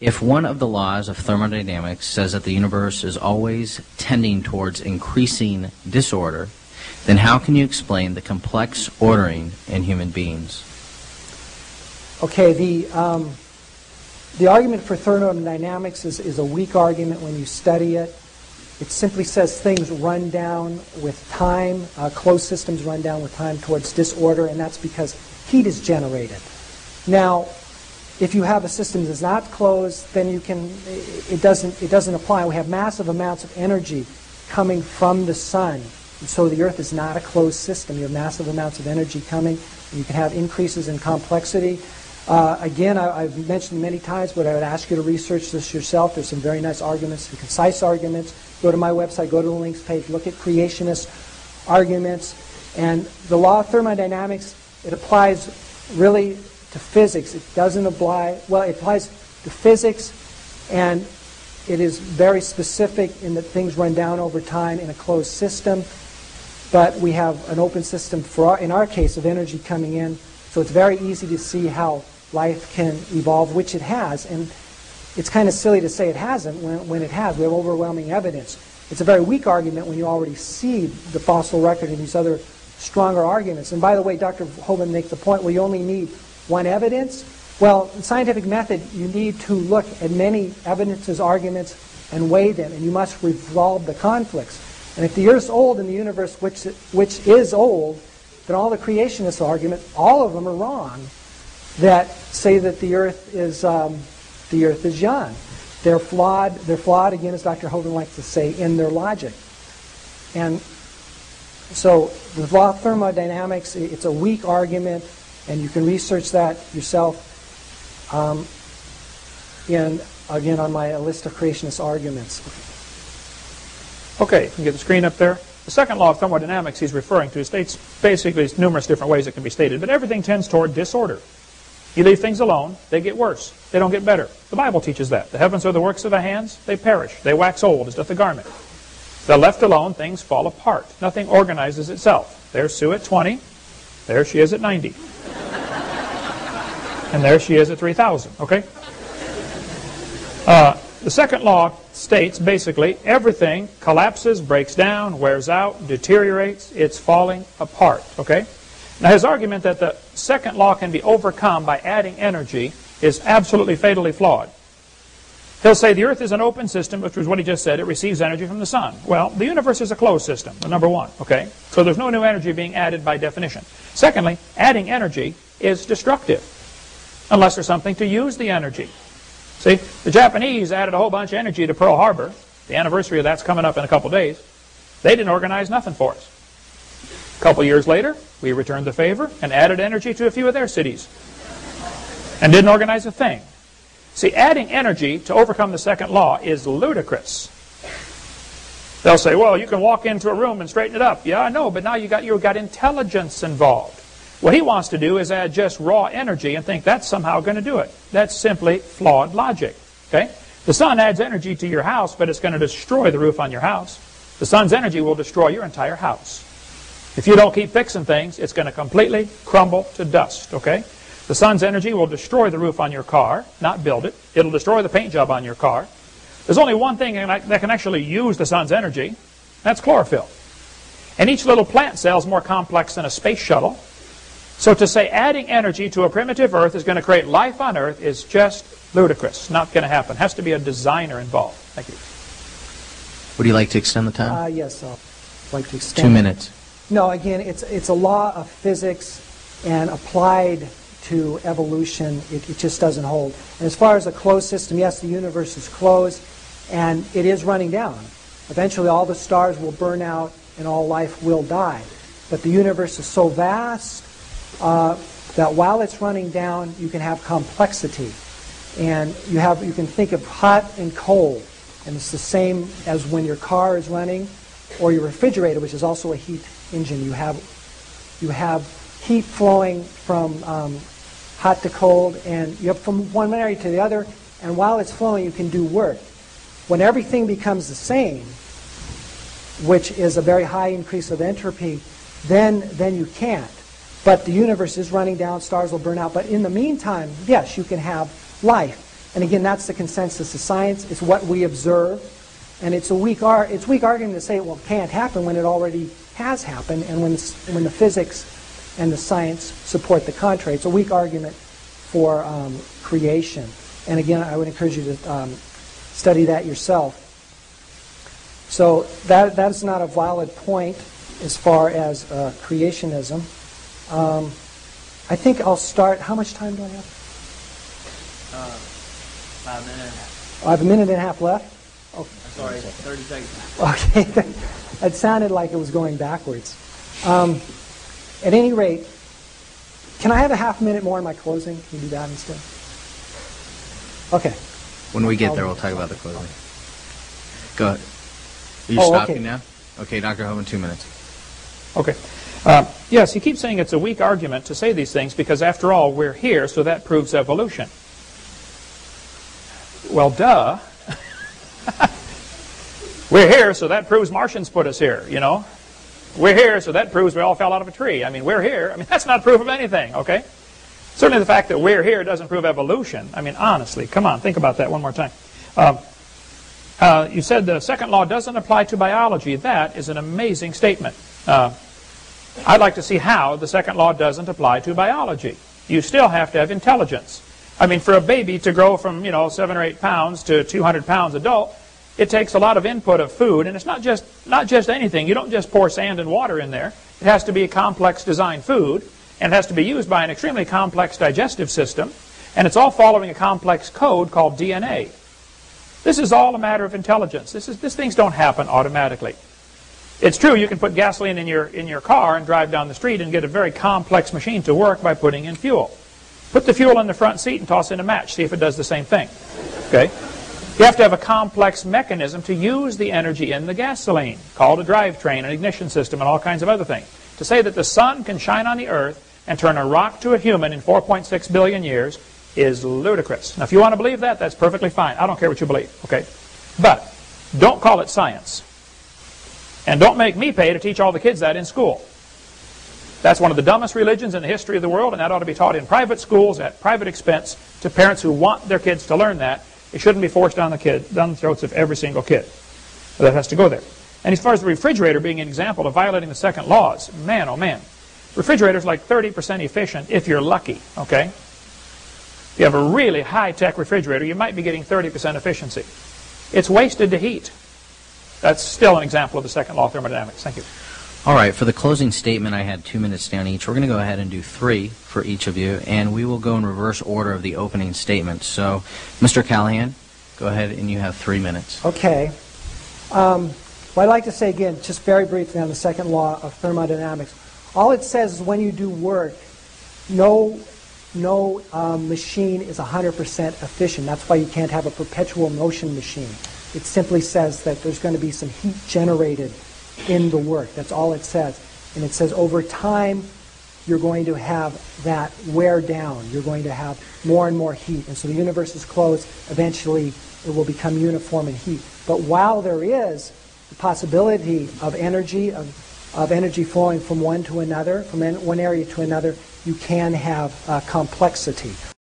If one of the laws of thermodynamics says that the universe is always tending towards increasing disorder, then how can you explain the complex ordering in human beings? Okay, the argument for thermodynamics is a weak argument when you study it. It simply says things run down with time, closed systems run down with time towards disorder, and that's because heat is generated. Now, if you have a system that's not closed, then it doesn't apply. We have massive amounts of energy coming from the sun, and so the Earth is not a closed system. You have massive amounts of energy coming, and you can have increases in complexity. Again, I've mentioned many times, but I would ask you to research this yourself. There's some very nice arguments, some concise arguments. Go to my website, go to the links page, look at creationist arguments. And the law of thermodynamics, it applies really to physics. It doesn't apply, well, it applies to physics, and it is very specific in that things run down over time in a closed system. But we have an open system, in our case, of energy coming in. So it's very easy to see how life can evolve, which it has. And it's kind of silly to say it hasn't when it has. We have overwhelming evidence. It's a very weak argument when you already see the fossil record and these other stronger arguments. And by the way, Dr. Hovind makes the point where you only need one evidence. Well, in scientific method, you need to look at many evidences, arguments, and weigh them, and you must resolve the conflicts. And if the Earth's old and the universe, which is old, then all the creationist arguments, all of them are wrong, that say that the Earth is young. They're flawed, again, as Dr. Hovind likes to say, in their logic. And so the law of thermodynamics, it's a weak argument, and you can research that yourself again, on my list of creationist arguments. Okay, you can get the screen up there. The second law of thermodynamics he's referring to states basically numerous different ways it can be stated, but everything tends toward disorder. You leave things alone, they get worse. They don't get better. The Bible teaches that. The heavens are the works of the hands, they perish. They wax old as doth the garment. If they're left alone, things fall apart. Nothing organizes itself. There's Sue at 20. There she is at 90. And there she is at 3,000, okay? The second law states basically everything collapses, breaks down, wears out, deteriorates, it's falling apart, okay? Now his argument that the second law can be overcome by adding energy is absolutely fatally flawed. He'll say the Earth is an open system, which was what he just said. It receives energy from the sun. Well, the universe is a closed system, number one, okay? So there's no new energy being added by definition. Secondly, adding energy is destructive, unless there's something to use the energy. See, the Japanese added a whole bunch of energy to Pearl Harbor. The anniversary of that's coming up in a couple days. They didn't organize nothing for us. A couple years later, we returned the favor and added energy to a few of their cities. And didn't organize a thing. See, adding energy to overcome the second law is ludicrous. They'll say, well, you can walk into a room and straighten it up. Yeah, I know, but now you've got intelligence involved. What he wants to do is add just raw energy and think that's somehow going to do it. That's simply flawed logic. Okay? The sun adds energy to your house, but it's going to destroy the roof on your house. The sun's energy will destroy your entire house. If you don't keep fixing things, it's going to completely crumble to dust. Okay? The sun's energy will destroy the roof on your car, not build it. It'll destroy the paint job on your car. There's only one thing that can actually use the sun's energy. That's chlorophyll. And each little plant cell is more complex than a space shuttle. So to say adding energy to a primitive Earth is going to create life on Earth is just ludicrous. Not going to happen. Has to be a designer involved. Thank you. Would you like to extend the time? Yes, I'll like to extend 2 minutes. No, again, it's a law of physics, and applied to evolution, it just doesn't hold. And as far as a closed system, yes, the universe is closed, and it is running down. Eventually, all the stars will burn out, and all life will die. But the universe is so vast that while it's running down, you can have complexity. And you can think of hot and cold. And it's the same as when your car is running, or your refrigerator, which is also a heat engine. You have heat flowing from hot to cold, and you have from one area to the other, and while it's flowing, you can do work. When everything becomes the same, which is a very high increase of entropy, then you can't. But the universe is running down, stars will burn out. But in the meantime, yes, you can have life. And again, that's the consensus of science. It's what we observe. And it's weak argument to say, well, it can't happen when it already has happened, and when the physics and the science support the contrary. It's a weak argument for creation. And again, I would encourage you to study that yourself. So that's not a valid point as far as creationism. I think I'll start. How much time do I have? 5 minutes. I have a minute and a half left. Oh, sorry, 30 seconds. Okay, that sounded like it was going backwards. At any rate, can I have a half minute more in my closing? Can you do that instead? Okay. When we get there, we'll talk about the closing. Go ahead. Are you stopping now? Okay, Dr. Hovind, 2 minutes. Okay. Yes, he keeps saying it's a weak argument to say these things because, after all, we're here, so that proves evolution. Well, duh. We're here, so that proves Martians put us here, you know. We're here, so that proves we all fell out of a tree. I mean, we're here. I mean, that's not proof of anything, okay? Certainly the fact that we're here doesn't prove evolution. I mean, honestly, come on, think about that one more time. You said the second law doesn't apply to biology. That is an amazing statement. I'd like to see how the second law doesn't apply to biology. You still have to have intelligence. I mean, for a baby to grow from, 7 or 8 pounds to 200 pounds adult, it takes a lot of input of food, and it's not just anything. You don't just pour sand and water in there. It has to be a complex design food, and it has to be used by an extremely complex digestive system, and it's all following a complex code called DNA. This is all a matter of intelligence. These things don't happen automatically. It's true you can put gasoline in your car and drive down the street and get a very complex machine to work by putting in fuel. Put the fuel in the front seat and toss in a match. See if it does the same thing. Okay? You have to have a complex mechanism to use the energy in the gasoline, called a drivetrain, an ignition system, and all kinds of other things. To say that the sun can shine on the earth and turn a rock to a human in 4.6 billion years is ludicrous. Now, if you want to believe that, that's perfectly fine. I don't care what you believe, okay? But don't call it science. And don't make me pay to teach all the kids that in school. That's one of the dumbest religions in the history of the world, and that ought to be taught in private schools at private expense to parents who want their kids to learn that. It shouldn't be forced down the throats of every single kid. But that has to go there. And as far as the refrigerator being an example of violating the second laws, man, oh man. Refrigerator's like 30% efficient if you're lucky, okay? If you have a really high-tech refrigerator, you might be getting 30% efficiency. It's wasted to heat. That's still an example of the second law of thermodynamics. Thank you. All right, for the closing statement, I had 2 minutes down each. We're going to go ahead and do 3 for each of you, and we will go in reverse order of the opening statement. So, Mr. Callahan, go ahead, and you have 3 minutes. Okay. Well, I'd like to say again, just very briefly on the second law of thermodynamics. All it says is when you do work, no machine is 100% efficient. That's why you can't have a perpetual motion machine. It simply says that there's going to be some heat generated in the work. That's all it says. And it says over time, you're going to have that wear down. You're going to have more and more heat. And so the universe is closed. Eventually, it will become uniform in heat. But while there is the possibility of energy, of energy flowing from one to another, from one area to another, you can have complexity.